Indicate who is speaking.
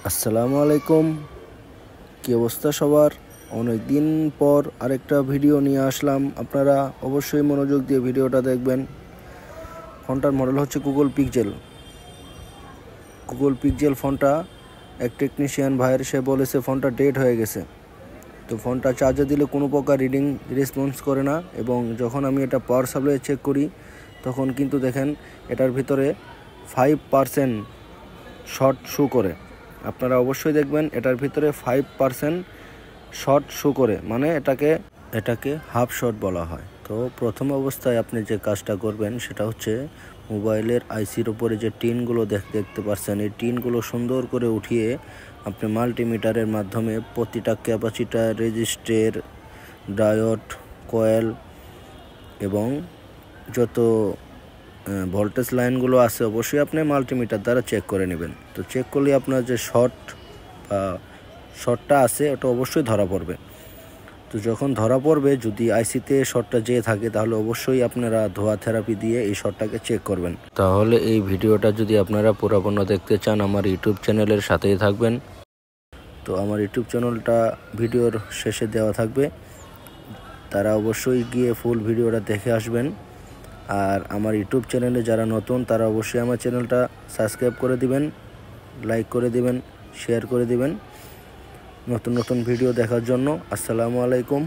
Speaker 1: আসসালামু আলাইকুম। কি অবস্থা সবার? অনেক দিন পর আরেকটা ভিডিও নিয়ে আসলাম। আপনারা অবশ্যই মনোযোগ দিয়ে ভিডিওটা দেখবেন। ফোনটার মডেল হচ্ছে গুগল পিক্সেল ফোনটা এক টেকনিশিয়ান ভাইয়ের সে বলেছে ফোনটা ডেড হয়ে গেছে। তো ফোনটা চার্জে দিলে কোনো প্রকার রিডিং রেসপন্স করে না, এবং যখন আমি এটা পাওয়ার সাপ্লাই চেক করি তখন কিন্তু দেখেন এটার ভিতরে 5% শর্ট শো করে। আপনারা অবশ্যই দেখবেন এটার ভিতরে 5% শর্ট শো করে, মানে এটাকে হাফ শর্ট বলা হয়। তো প্রথম অবস্থায় আপনি যে কাজটা করবেন সেটা হচ্ছে মোবাইলের আইসির উপরে যে টিনগুলো দেখতে পাচ্ছেন, এই টিনগুলো সুন্দর করে উঠিয়ে আপনি মাল্টিমিটারের মাধ্যমে প্রতিটা ক্যাপাসিটার, রেজিস্টার, ডায়োড, কয়েল এবং যত ভোল্টেজ লাইনগুলো আছে অবশ্যই আপনি মাল্টিমিটার দ্বারা চেক করে নেবেন। তো চেক করলে আপনার যে শর্টটা আছে ওটা অবশ্যই ধরা পড়বে। তো যখন ধরা পড়বে, যদি আইসিতে শর্টটা যেয়ে থাকে তাহলে অবশ্যই আপনারা ধোয়া থেরাপি দিয়ে এই শর্টটাকে চেক করবেন। তাহলে এই ভিডিওটা যদি আপনারা পুরোপুরি দেখতে চান আমার ইউটিউব চ্যানেলের সাথেই থাকবেন। তো আমার ইউটিউব চ্যানেলটা ভিডিওর শেষে দেওয়া থাকবে, তারা অবশ্যই গিয়ে ফুল ভিডিওটা দেখে আসবেন। আর আমার ইউটিউব চ্যানেলে যারা নতুন তারা অবশ্যই আমার চ্যানেলটা সাবস্ক্রাইব করে দিবেন, লাইক করে দিবেন, শেয়ার করে দিবেন নতুন নতুন ভিডিও দেখার জন্য। আসসালামু আলাইকুম।